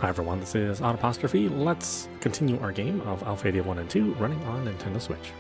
Hi everyone, this is audap. Let's continue our game of Alphadia 1 and 2 running on Nintendo Switch.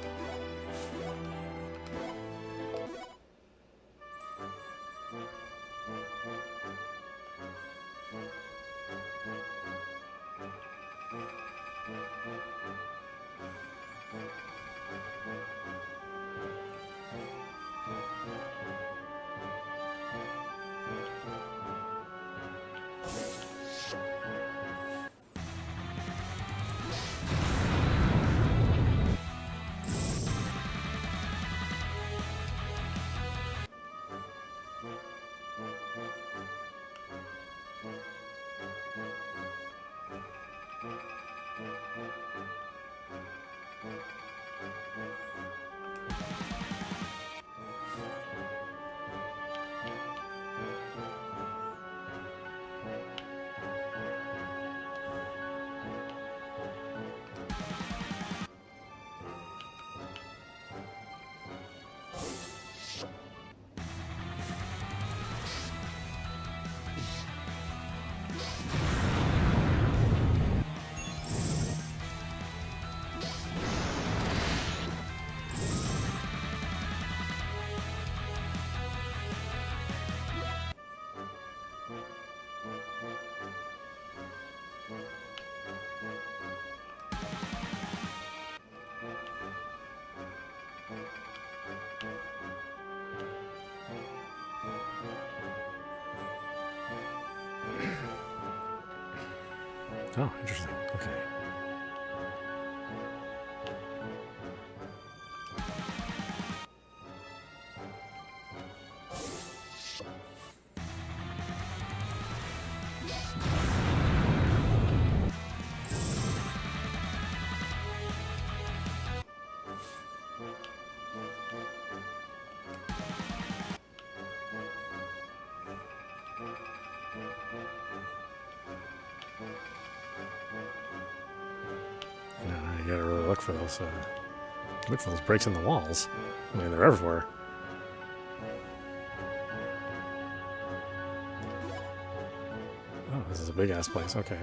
Oh, interesting. Okay. You gotta really look for those breaks in the walls. I mean, they're everywhere. Oh, this is a big ass place. Okay.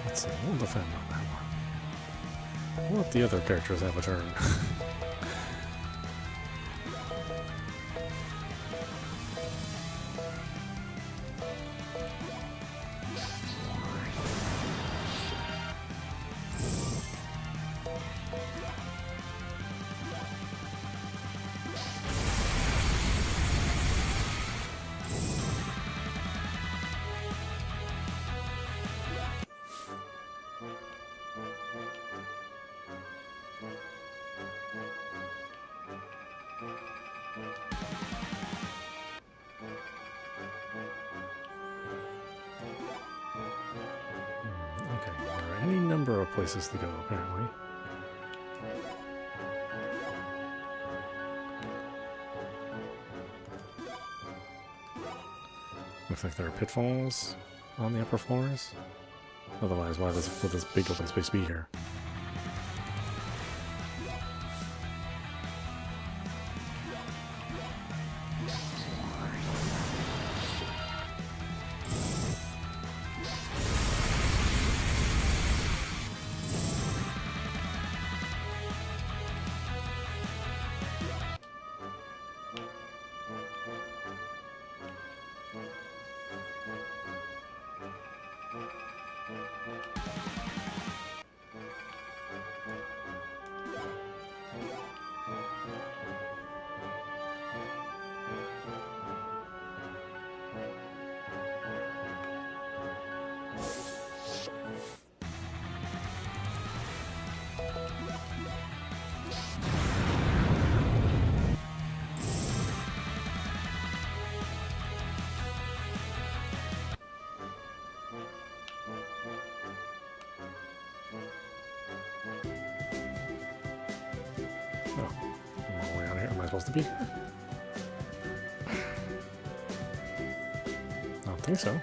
Let's see, we'll defend on that one. We'll let the other characters have a turn. Okay, there are any number of places to go, apparently. Looks like there are pitfalls on the upper floors. Otherwise, why would this big open space be here? supposed to be here? I don't think so.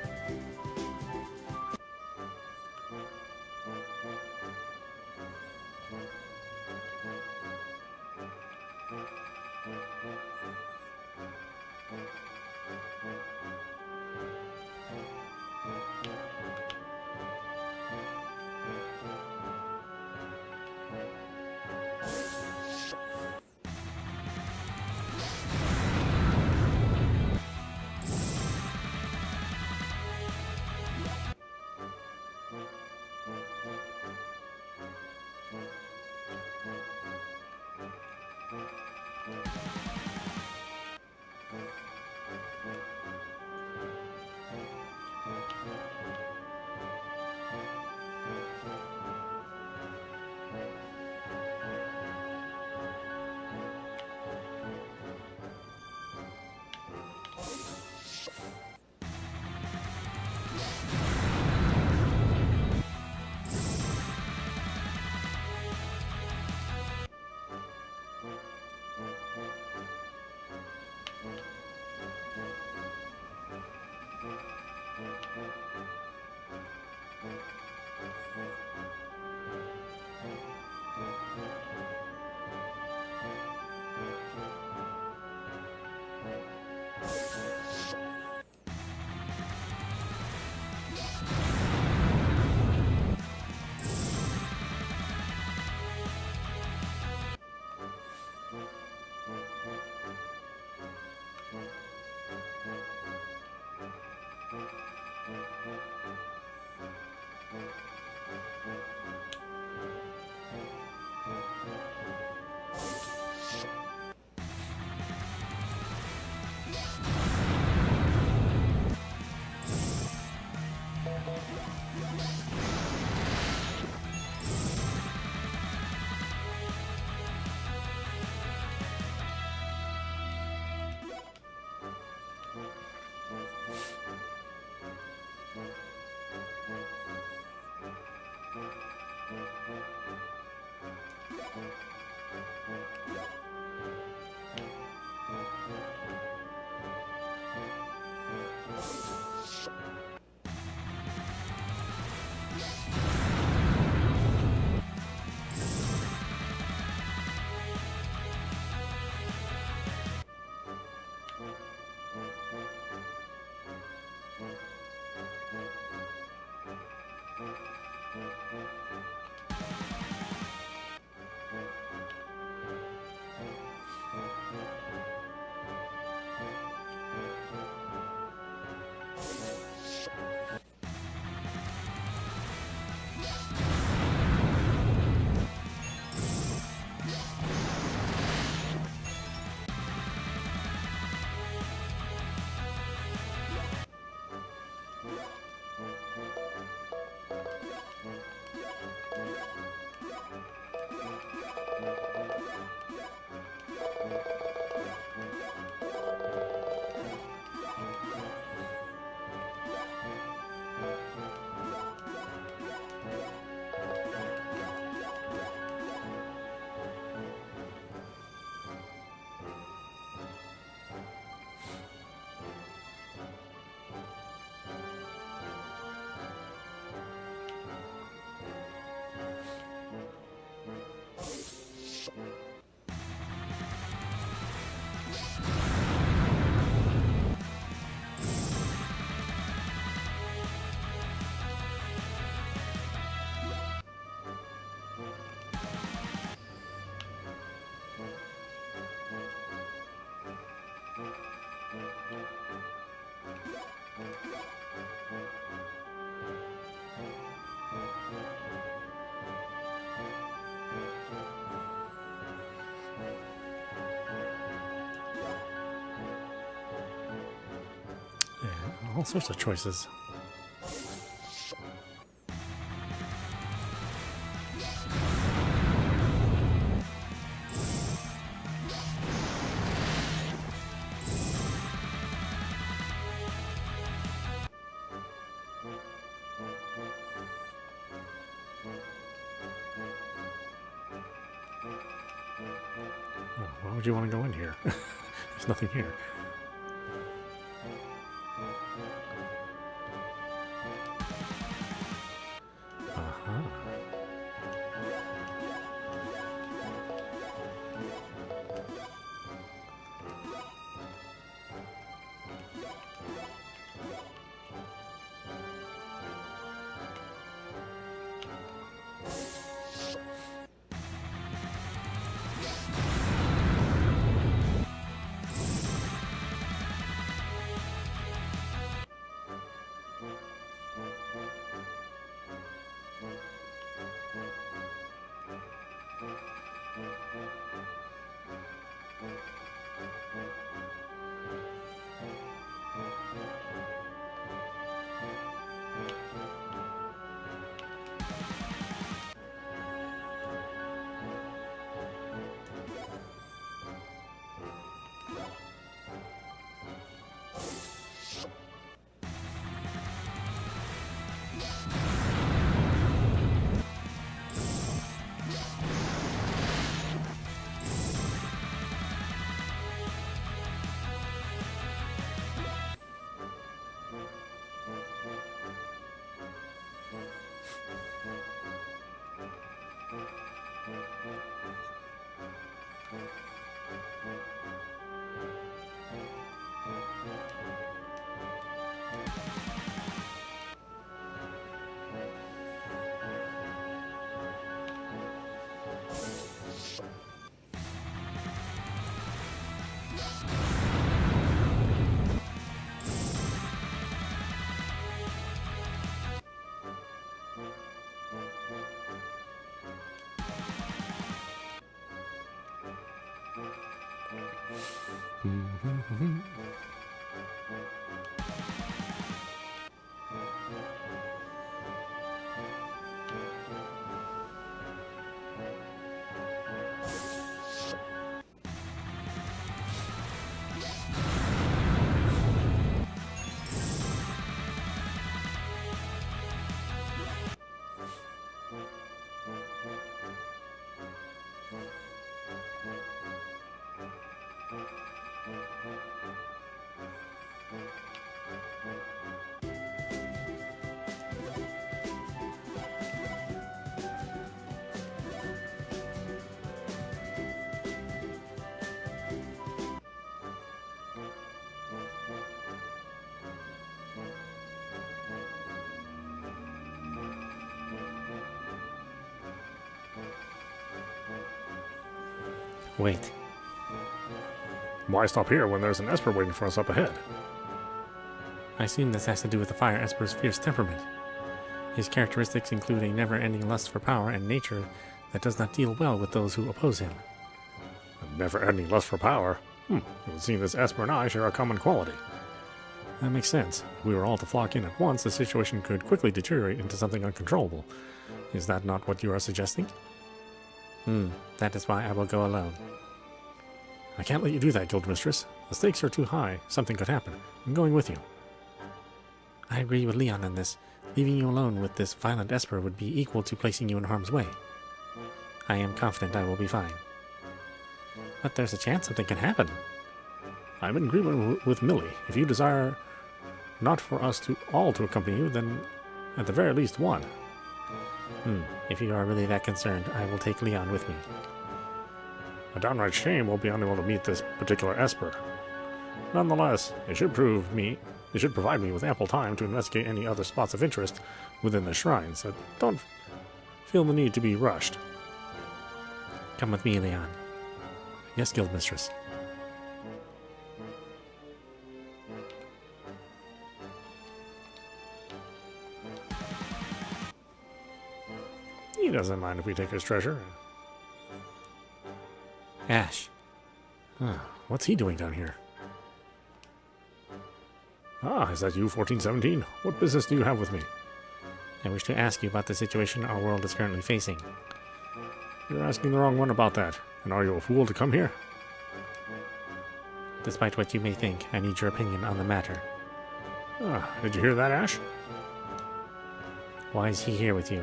All sorts of choices. Oh, well. would you want to go in here? There's nothing here. Uh-huh. Wait. Why stop here when there's an Esper waiting for us up ahead? I assume this has to do with the Fire Esper's fierce temperament. His characteristics include a never-ending lust for power and nature that does not deal well with those who oppose him. A never-ending lust for power? It would seem this Esper and I share a common quality. That makes sense. If we were all to flock in at once, the situation could quickly deteriorate into something uncontrollable. Is that not what you are suggesting? That is why I will go alone. I can't let you do that, Guildmistress. The stakes are too high. Something could happen. I'm going with you. I agree with Leon on this. Leaving you alone with this violent Esper would be equal to placing you in harm's way. I am confident I will be fine. But there's a chance something can happen. I'm in agreement with Millie. If you desire not for us all to accompany you, then at the very least one. If you are really that concerned, I will take Leon with me. A downright shame we'll be unable to meet this particular Esper. Nonetheless, it should provide me with ample time to investigate any other spots of interest within the shrine, so don't feel the need to be rushed. Come with me, Leon. Yes, Guildmistress. He doesn't mind if we take his treasure. Ash. What's he doing down here? Ah, is that you, 1417? What business do you have with me? I wish to ask you about the situation our world is currently facing. You're asking the wrong one about that. And are you a fool to come here? Despite what you may think, I need your opinion on the matter. Did you hear that, Ash? Why is he here with you?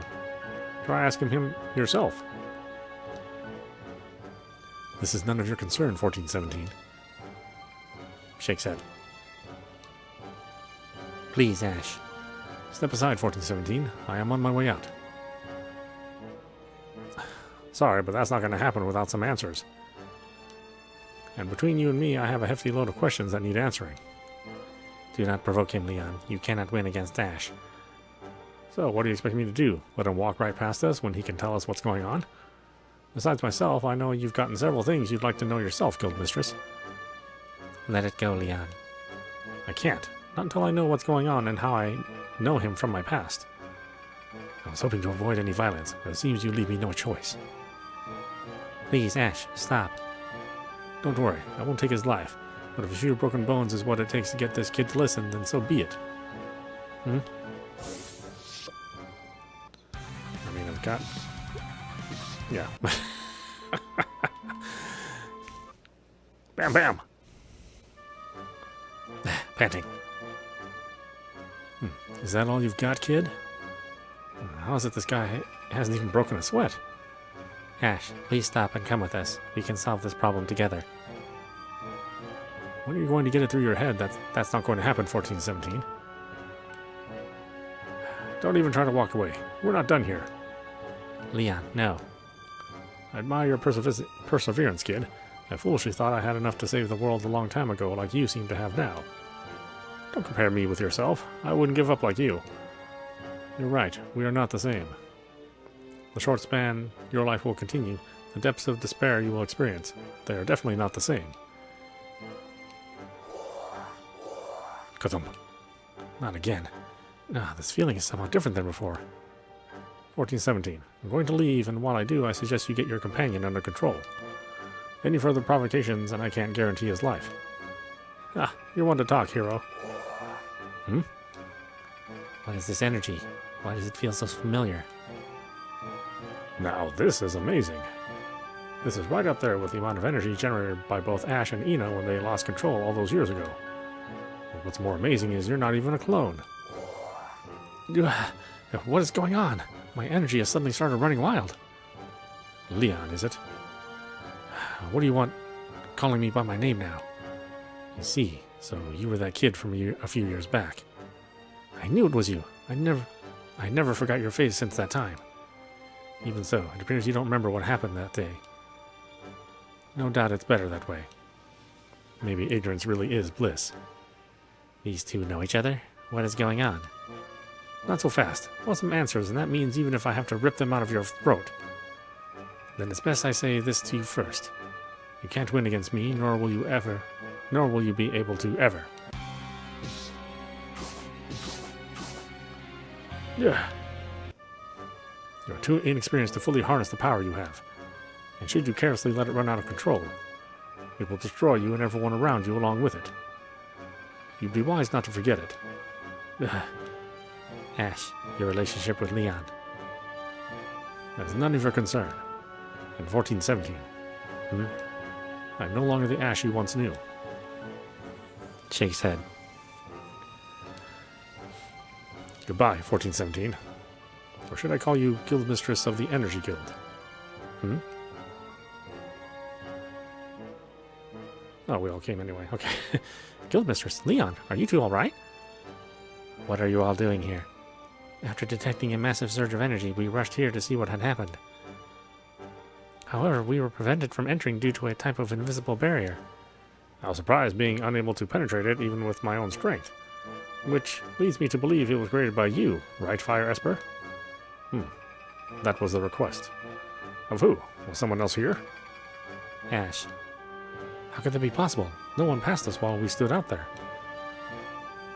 Try asking him yourself. This is none of your concern, 1417. Shakes head. Please, Ash. Step aside, 1417. I am on my way out. Sorry, but that's not going to happen without some answers. And between you and me, I have a hefty load of questions that need answering. Do not provoke him, Leon. You cannot win against Ash. So, what do you expect me to do? Let him walk right past us when he can tell us what's going on? Besides myself, I know you've gotten several things you'd like to know yourself, Guildmistress. Let it go, Leon. I can't. Not until I know what's going on and how I know him from my past. I was hoping to avoid any violence, but it seems you leave me no choice. Please, Ash, stop. Don't worry, I won't take his life. But if a few broken bones is what it takes to get this kid to listen, then so be it. I mean, I've got... Yeah. Bam, bam! Panting. Is that all you've got, kid? How is it this guy hasn't even broken a sweat? Ash, please stop and come with us. We can solve this problem together. When are you going to get it through your head that's not going to happen, 1417? Don't even try to walk away. We're not done here. Leon, no. I admire your perseverance, kid. I foolishly thought I had enough to save the world a long time ago, like you seem to have now. Don't compare me with yourself. I wouldn't give up like you. You're right. We are not the same. The short span your life will continue. The depths of despair you will experience. They are definitely not the same. Kazum. Not again. Ah, this feeling is somehow different than before. 1417. I'm going to leave, and while I do, I suggest you get your companion under control. Any further provocations, and I can't guarantee his life. Ah, you're one to talk, hero. What is this energy? Why does it feel so familiar? Now this is amazing. This is right up there with the amount of energy generated by both Ash and Ina when they lost control all those years ago. But what's more amazing is you're not even a clone. What is going on? My energy has suddenly started running wild. Leon, is it? What do you want calling me by my name now? I see. So you were that kid from a few years back. I knew it was you. I never forgot your face since that time. Even so, it appears you don't remember what happened that day. No doubt it's better that way. Maybe ignorance really is bliss. These two know each other? What is going on? Not so fast. I want some answers, and that means even if I have to rip them out of your throat. Then it's best I say this to you first. You can't win against me, nor will you be able to ever. Yeah. You're too inexperienced to fully harness the power you have. And should you carelessly let it run out of control, it will destroy you and everyone around you along with it. You'd be wise not to forget it. Ash, your relationship with Leon. That is none of your concern. In 1417. I'm no longer the Ash you once knew. Shakes head. Goodbye, 1417. Or should I call you Guildmistress of the Energy Guild? Oh, we all came anyway. Okay. Guildmistress, Leon, are you two alright? What are you all doing here? After detecting a massive surge of energy, we rushed here to see what had happened. However, we were prevented from entering due to a type of invisible barrier. I was surprised being unable to penetrate it even with my own strength. Which leads me to believe it was created by you, right, Fire Esper? That was the request. Of who? Was someone else here? Ash. How could that be possible? No one passed us while we stood out there.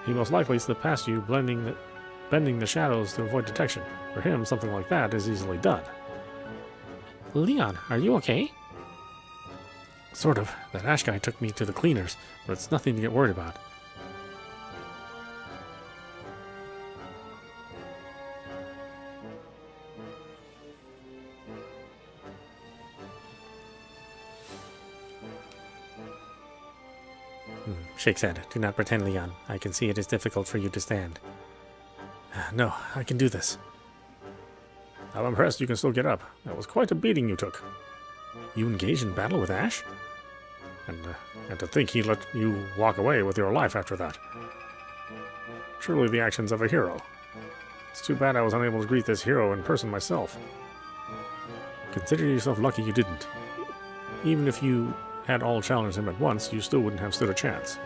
He most likely slipped past you, bending the shadows to avoid detection. For him, something like that is easily done. Leon, are you okay? Sort of. That Ash guy took me to the cleaners, but it's nothing to get worried about. Shakes head. Do not pretend, Leon. I can see it is difficult for you to stand. No, I can do this. I'm impressed you can still get up. That was quite a beating you took. You engaged in battle with Ash? And to think he let you walk away with your life after that. Surely the actions of a hero. It's too bad I was unable to greet this hero in person myself. Consider yourself lucky you didn't. Even if you had all challenged him at once, you still wouldn't have stood a chance.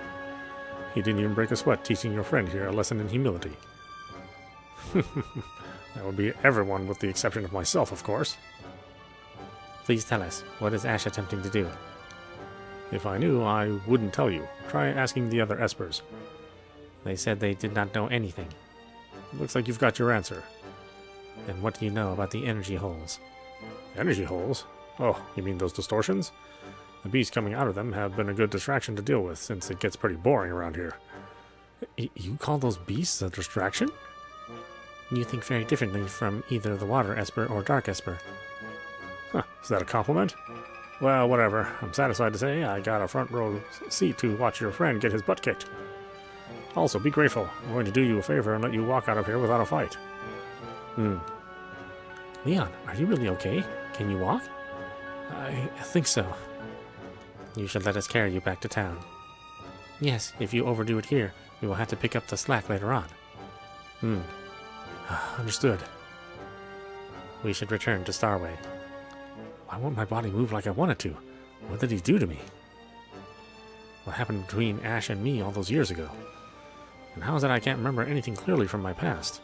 He didn't even break a sweat teaching your friend here a lesson in humility. That would be everyone with the exception of myself, of course. Please tell us, what is Ash attempting to do? If I knew, I wouldn't tell you. Try asking the other Espers. They said they did not know anything. It looks like you've got your answer. Then what do you know about the energy holes? Energy holes? Oh, you mean those distortions? The beasts coming out of them have been a good distraction to deal with, since it gets pretty boring around here. You call those beasts a distraction? You think very differently from either the Water Esper or Dark Esper. Huh, is that a compliment? Well, whatever. I'm satisfied to say I got a front row seat to watch your friend get his butt kicked. Also, be grateful. I'm going to do you a favor and let you walk out of here without a fight. Leon, are you really okay? Can you walk? I think so. You should let us carry you back to town. Yes, if you overdo it here, we will have to pick up the slack later on. Understood. We should return to Starway. Why won't my body move like I want it to? What did he do to me? What happened between Ash and me all those years ago? And how is it I can't remember anything clearly from my past?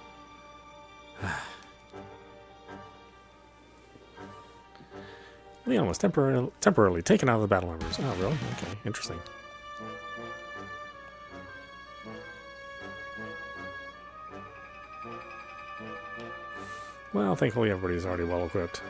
Leon was temporarily taken out of the battle numbers. Oh, really? Okay, interesting. Well, thankfully everybody's already well equipped.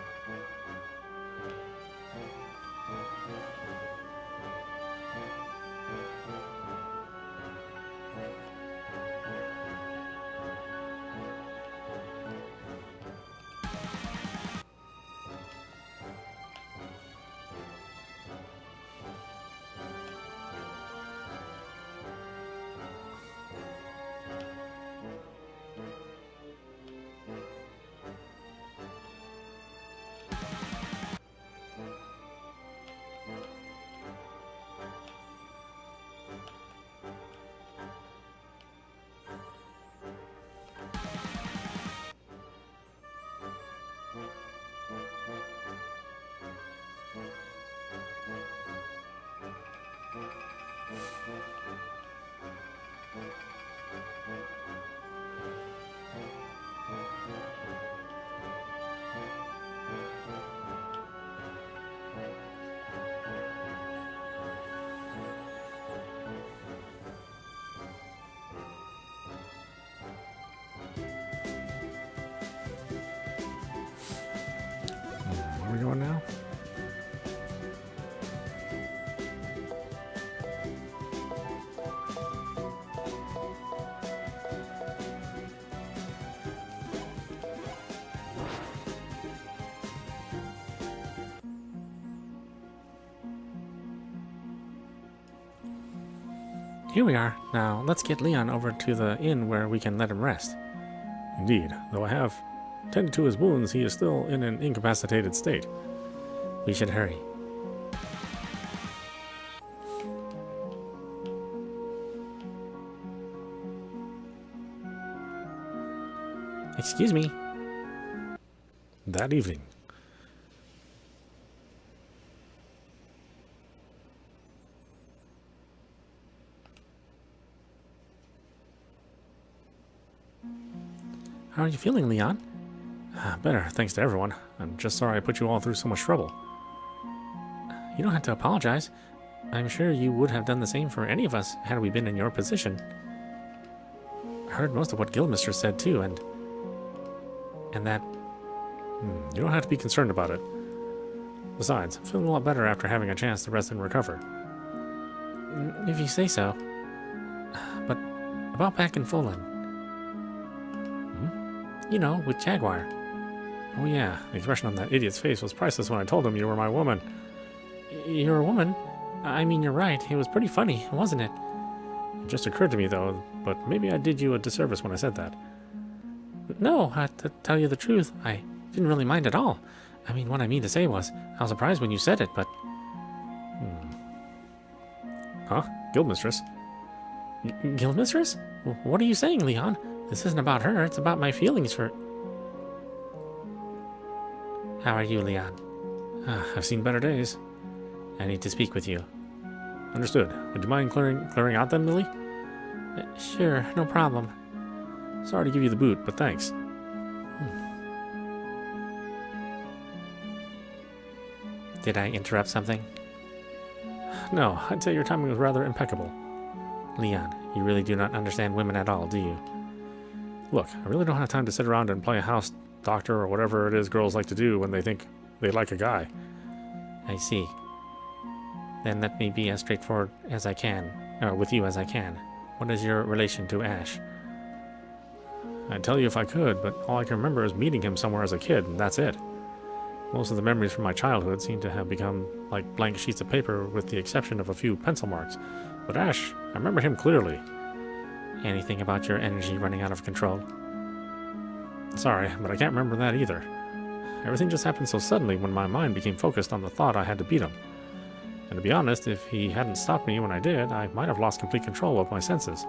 Where are we going now? Here we are. Now, let's get Leon over to the inn where we can let him rest. Indeed, though I have tended to his wounds, he is still in an incapacitated state. We should hurry. Excuse me. That evening. How are you feeling, Leon? Better, thanks to everyone. I'm just sorry I put you all through so much trouble. You don't have to apologize. I'm sure you would have done the same for any of us had we been in your position. I heard most of what Guildmistress said too, and that... You don't have to be concerned about it. Besides, I'm feeling a lot better after having a chance to rest and recover. If you say so. But about back in Fulham. You know, with Jaguar. Oh yeah, the expression on that idiot's face was priceless when I told him you were my woman. You're a woman? I mean, you're right. It was pretty funny, wasn't it? It just occurred to me, though, but maybe I did you a disservice when I said that. No, to tell you the truth, I didn't really mind at all. I mean, what I mean to say was, I was surprised when you said it, but... Huh? Guildmistress? Guildmistress? What are you saying, Leon? This isn't about her, it's about my feelings for... How are you, Leon? I've seen better days. I need to speak with you. Understood. Would you mind clearing out then, Lily? Sure, no problem. Sorry to give you the boot, but thanks. Did I interrupt something? No, I'd say your timing was rather impeccable. Leon, you really do not understand women at all, do you? Look, I really don't have time to sit around and play a house doctor or whatever it is girls like to do when they think they like a guy. I see. Then let me be as straightforward as I can, or with you as I can. What is your relation to Ash? I'd tell you if I could, but all I can remember is meeting him somewhere as a kid, and that's it. Most of the memories from my childhood seem to have become like blank sheets of paper with the exception of a few pencil marks. But Ash, I remember him clearly. Anything about your energy running out of control? Sorry, but I can't remember that either. Everything just happened so suddenly when my mind became focused on the thought I had to beat him. And to be honest, if he hadn't stopped me when I did, I might have lost complete control of my senses.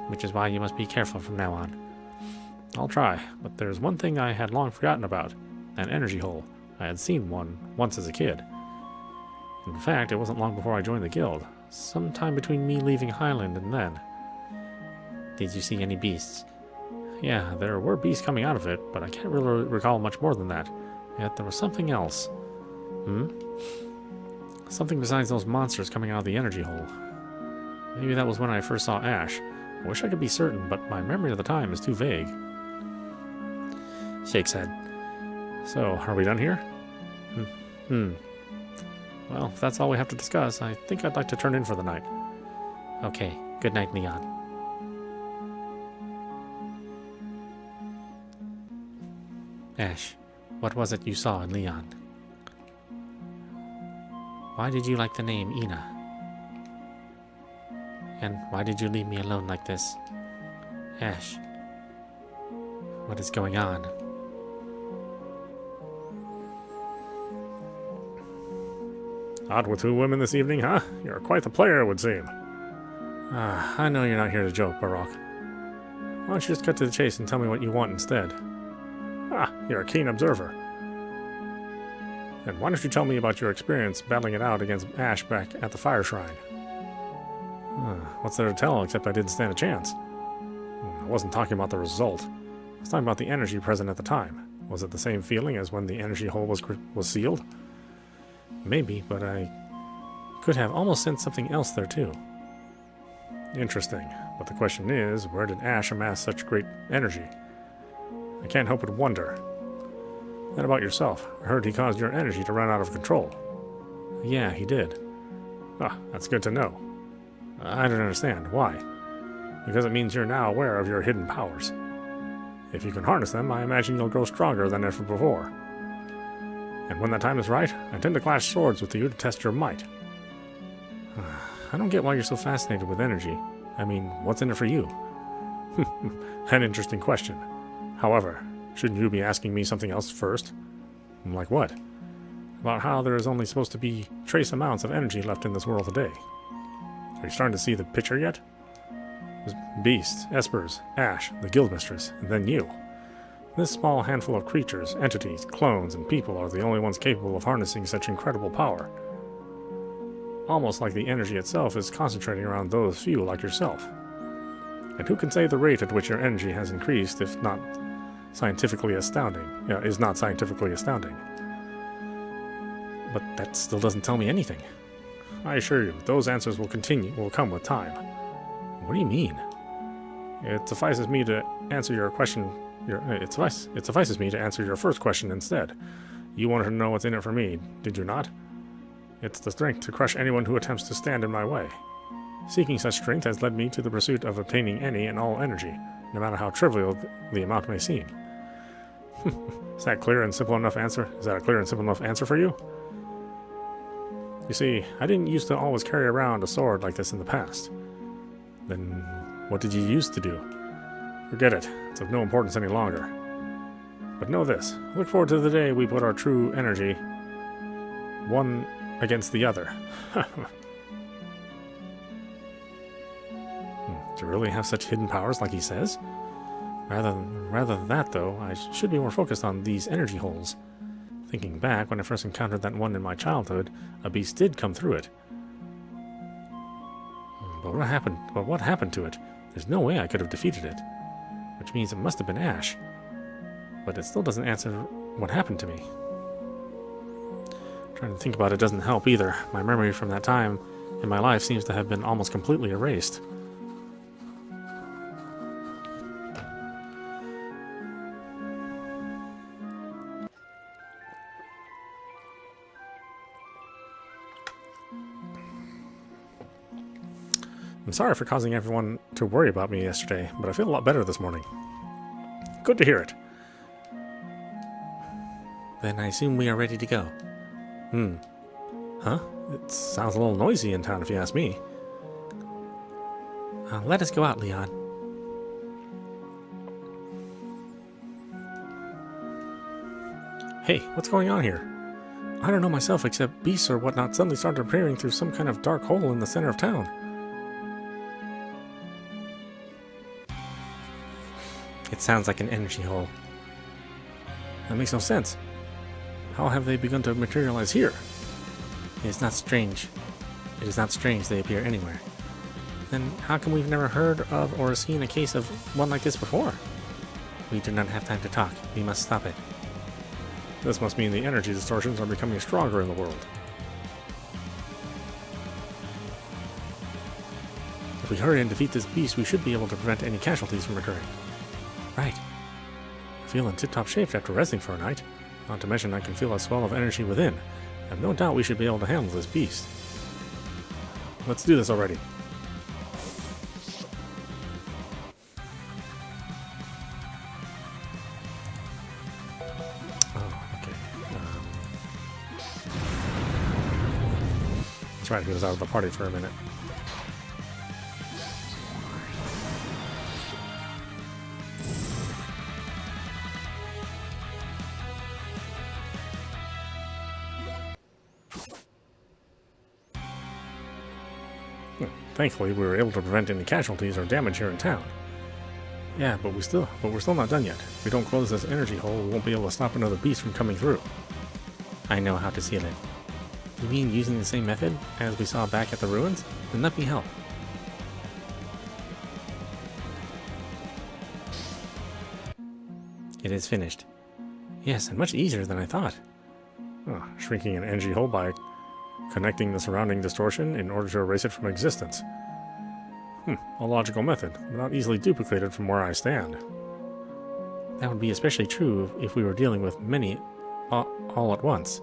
Which is why you must be careful from now on. I'll try, but there's one thing I had long forgotten about. An energy hole. I had seen one once as a kid. In fact, it wasn't long before I joined the guild. Sometime between me leaving Highland and then. Did you see any beasts? Yeah, there were beasts coming out of it, but I can't really recall much more than that. Yet there was something else. Something besides those monsters coming out of the energy hole. Maybe that was when I first saw Ash. I wish I could be certain, but my memory of the time is too vague. Shakes head. So, are we done here? Well, if that's all we have to discuss, I think I'd like to turn in for the night. Okay, good night, Leon. Ash, what was it you saw in Leon? Why did you like the name Ina? And why did you leave me alone like this? Ash, what is going on? Out with 2 women this evening, huh? You're quite the player, it would seem. I know you're not here to joke, Baroque. Why don't you just cut to the chase and tell me what you want instead? You're a keen observer. And why don't you tell me about your experience battling it out against Ash back at the Fire Shrine? What's there to tell except I didn't stand a chance? I wasn't talking about the result. I was talking about the energy present at the time. Was it the same feeling as when the energy hole was sealed? Maybe, but I could have almost sensed something else there too. Interesting, but the question is, where did Ash amass such great energy? I can't help but wonder. And about yourself, I heard he caused your energy to run out of control. Yeah, he did. That's good to know. I don't understand. Why? Because it means you're now aware of your hidden powers. If you can harness them, I imagine you'll grow stronger than ever before. And when that time is right, I intend to clash swords with you to test your might. I don't get why you're so fascinated with energy. I mean, what's in it for you? An interesting question. However, shouldn't you be asking me something else first? Like what? About how there is only supposed to be trace amounts of energy left in this world today. Are you starting to see the picture yet? There's beasts, espers, Ash, the guildmistress, and then you. This small handful of creatures, entities, clones, and people are the only ones capable of harnessing such incredible power. Almost like the energy itself is concentrating around those few like yourself. And who can say the rate at which your energy has increased is not scientifically astounding. But that still doesn't tell me anything. I assure you, those answers will come with time. What do you mean? It suffices me to answer your question. It suffices me to answer your first question instead. You wanted to know what's in it for me, did you not? It's the strength to crush anyone who attempts to stand in my way. Seeking such strength has led me to the pursuit of obtaining any and all energy, no matter how trivial the amount may seem. Is that a clear and simple enough answer for you? You see, I didn't used to always carry around a sword like this in the past. Then what did you used to do? Forget it. It's of no importance any longer. But know this, look forward to the day we put our true energy one against the other. Do you really have such hidden powers like he says? Rather than that, though, I should be more focused on these energy holes. Thinking back, when I first encountered that one in my childhood, a beast did come through it. But what happened to it? There's no way I could have defeated it. Which means it must have been Ash. But it still doesn't answer what happened to me. Trying to think about it doesn't help either. My memory from that time in my life seems to have been almost completely erased. I'm sorry for causing everyone to worry about me yesterday, but I feel a lot better this morning. Good to hear it. Then I assume we are ready to go. Huh? It sounds a little noisy in town if you ask me. Let us go out, Leon. Hey, what's going on here? I don't know myself, except beasts or whatnot suddenly started appearing through some kind of dark hole in the center of town. It sounds like an energy hole. That makes no sense. How have they begun to materialize here? It is not strange. It is not strange they appear anywhere. Then how come we've never heard of or seen a case of one like this before? We do not have time to talk. We must stop it. This must mean the energy distortions are becoming stronger in the world. If we hurry and defeat this beast, we should be able to prevent any casualties from occurring. Right. I feel in tip-top shape after resting for a night. Not to mention I can feel a swell of energy within. I have no doubt we should be able to handle this beast. Let's do this already. That's right, he was out of the party for a minute. Thankfully, we were able to prevent any casualties or damage here in town. Yeah, but we're still not done yet. If we don't close this energy hole, we won't be able to stop another beast from coming through. I know how to seal it. You mean using the same method as we saw back at the ruins? Then let me help. It is finished. Yes, and much easier than I thought. Oh, shrinking an energy hole by connecting the surrounding distortion in order to erase it from existence. A logical method, but not easily duplicated from where I stand. That would be especially true if we were dealing with many all at once.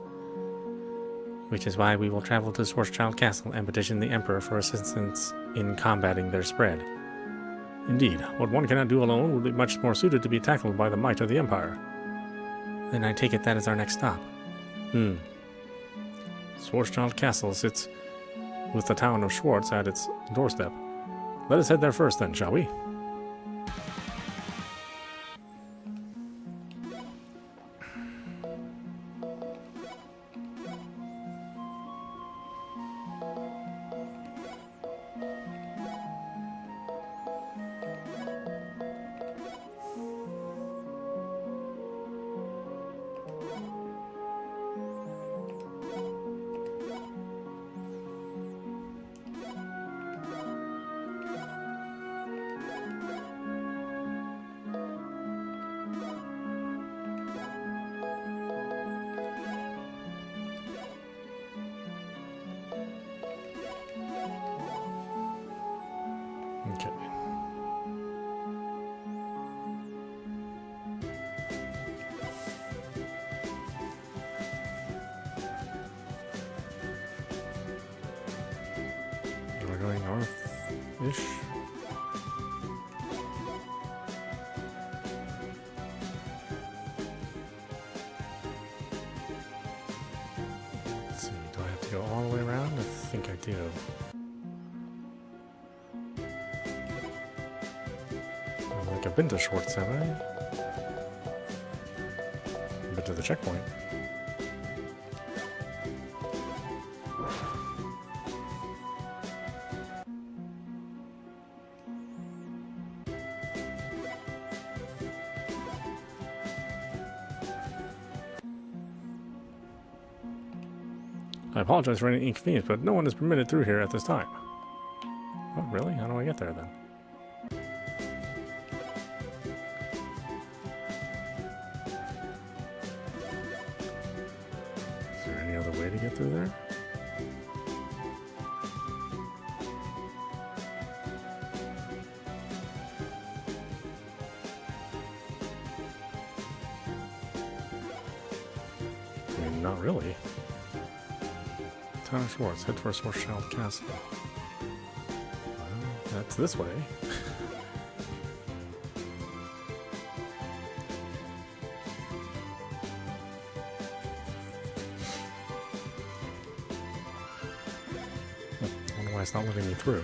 Which is why we will travel to Schwarzschild Castle and petition the Emperor for assistance in combating their spread. Indeed, what one cannot do alone would be much more suited to be tackled by the might of the Empire. Then I take it that is our next stop. Schwarzschild Castle sits with the town of Schwarz at its doorstep. Let us head there first then, shall we? Okay. We're going north-ish. Let's see, do I have to go all the way around? I think I do. I've been to Schwarz, have I? it to the checkpoint. I apologize for any inconvenience, but no one is permitted through here at this time. Oh, really? How do I get there then? Is there any other way to get through there? I mean, not really. Tyler Schwartz, head for Schwarzschild Castle. Well, that's this way. I wonder why it's not letting me through.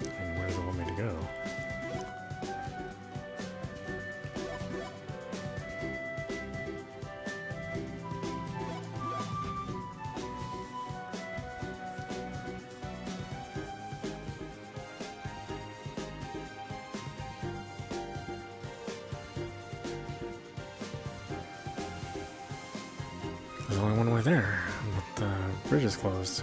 And where does it want me to go? There's only one way there, but the bridge is closed.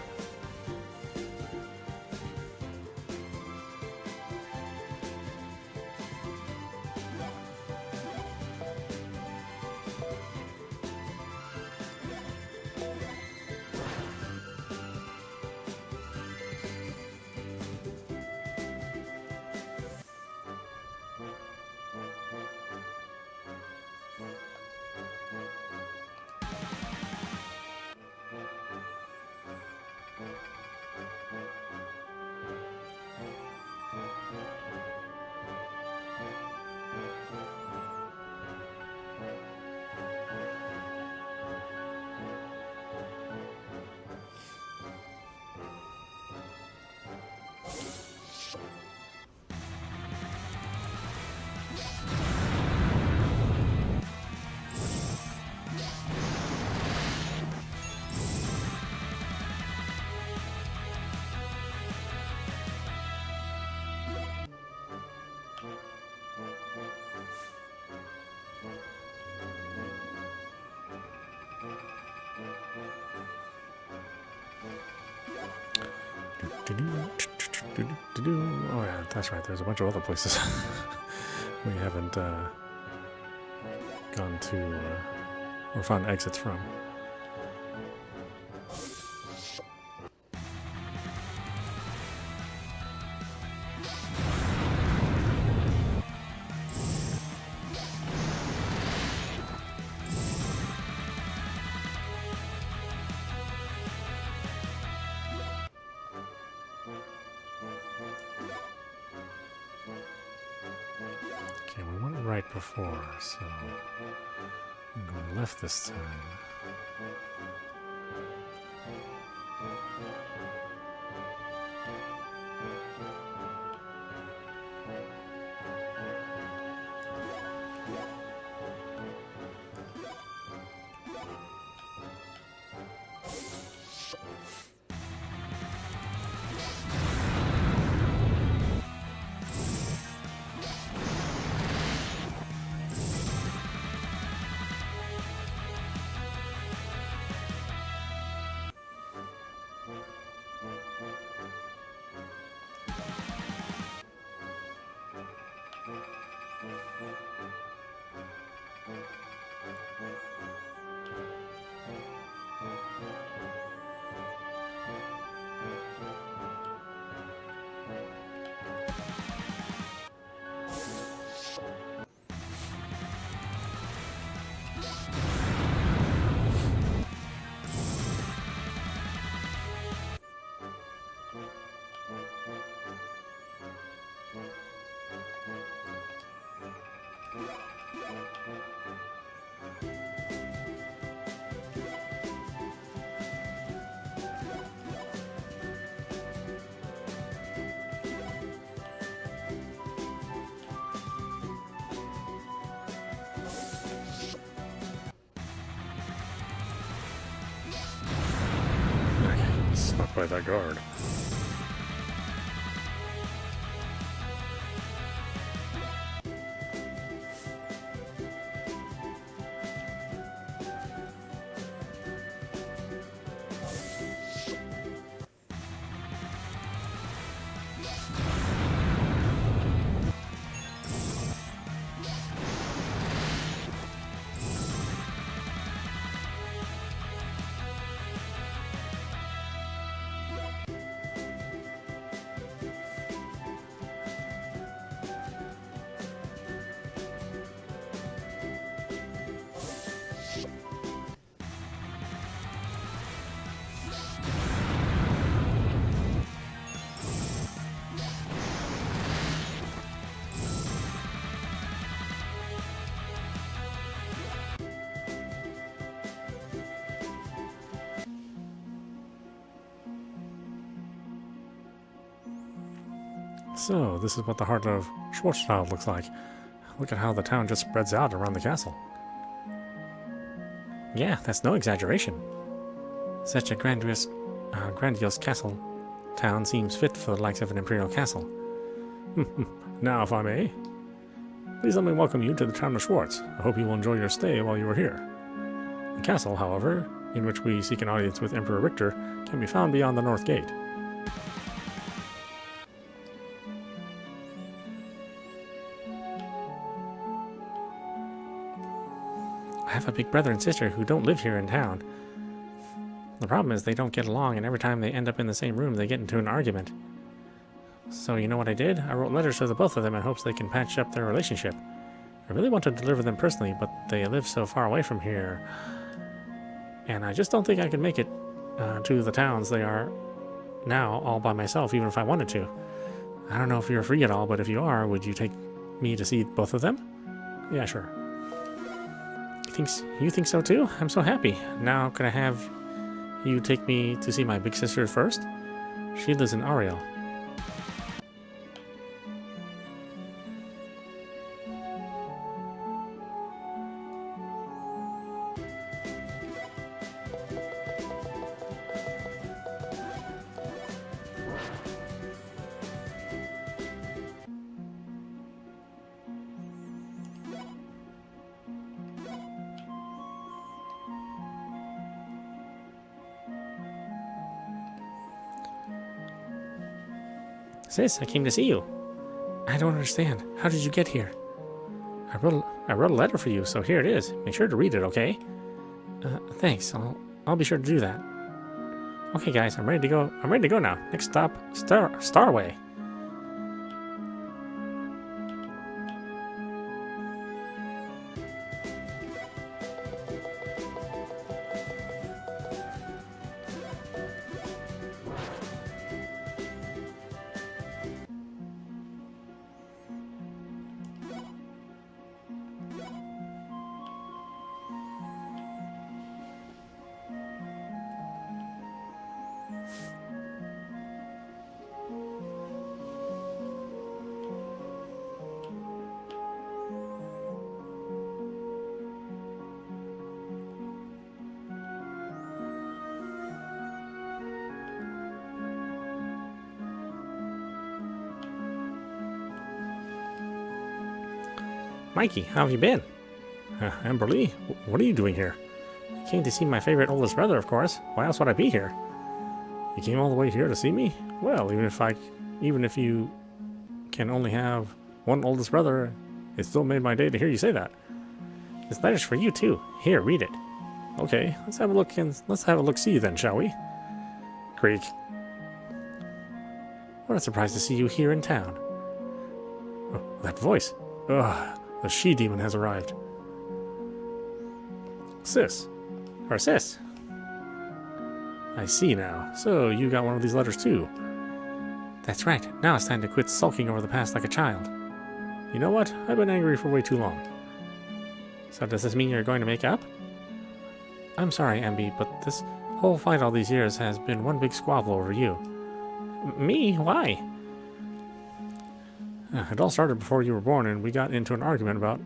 Oh yeah, that's right. There's a bunch of other places we haven't gone to or found exits from. Okay, we went right before, so I'm going left this time. Stuck by that guard. So, this is what the heart of Schwarzwald looks like. Look at how the town just spreads out around the castle. Yeah, that's no exaggeration. Such a grandiose castle town seems fit for the likes of an imperial castle. Now, if I may, please let me welcome you to the town of Schwartz. I hope you will enjoy your stay while you are here. The castle, however, in which we seek an audience with Emperor Richter, can be found beyond the north gate. I have a big brother and sister who don't live here in town. The problem is they don't get along, and every time they end up in the same room, they get into an argument. So you know what I did? I wrote letters to the both of them in hopes they can patch up their relationship. I really want to deliver them personally, but they live so far away from here. And I just don't think I could make it to the towns they are now all by myself, even if I wanted to. I don't know if you're free at all, but if you are, would you take me to see both of them? Yeah, sure. You think so too? I'm so happy. Now could I have you take me to see my big sister first? She lives in Ariel. Sis, I came to see you. I don't understand. How did you get here? I wrote a letter for you, so here it is. Make sure to read it, okay? Thanks. I'll be sure to do that. Okay, guys, I'm ready to go. I'm ready to go now. Next stop, Starway. Mikey, how have you been? Amberly, what are you doing here? I came to see my favorite oldest brother, of course. Why else would I be here? You came all the way here to see me? Well, even if you can only have one oldest brother, it still made my day to hear you say that. This letter's for you too. Here, read it. Okay, let's have a look see then, shall we? Creek. What a surprise to see you here in town. Oh, that voice. Ugh. The she-demon has arrived. Sis. Or sis. I see now. So you got one of these letters too. That's right. Now it's time to quit sulking over the past like a child. You know what? I've been angry for way too long. So does this mean you're going to make up? I'm sorry, Emby, but this whole fight all these years has been one big squabble over you. Me? Why? It all started before you were born, and we got into an argument about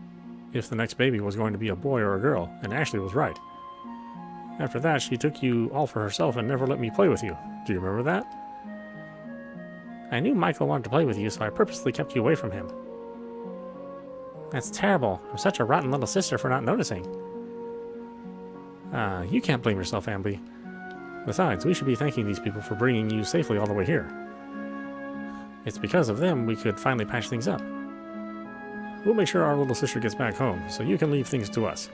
if the next baby was going to be a boy or a girl, and Ashley was right. After that, she took you all for herself and never let me play with you. Do you remember that? I knew Michael wanted to play with you, so I purposely kept you away from him. That's terrible. I'm such a rotten little sister for not noticing. You can't blame yourself, Amby. Besides, we should be thanking these people for bringing you safely all the way here. It's because of them we could finally patch things up. We'll make sure our little sister gets back home, so you can leave things to us.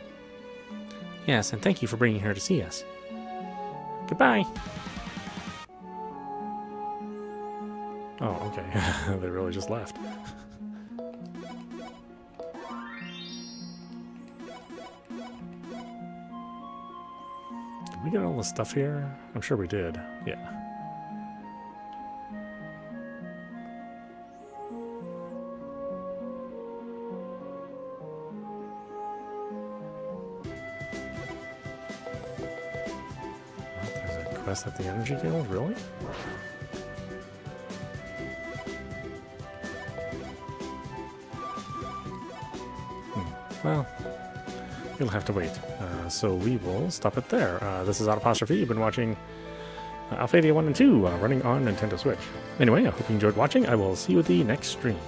Yes, and thank you for bringing her to see us. Goodbye. Oh, okay. They really just left. Did we get all the stuff here? I'm sure we did. Yeah. Quest at the Energy Guild? Really? Well, you'll have to wait. So we will stop it there. This is audap. You've been watching Alphadia 1 and 2 running on Nintendo Switch. Anyway, I hope you enjoyed watching. I will see you at the next stream.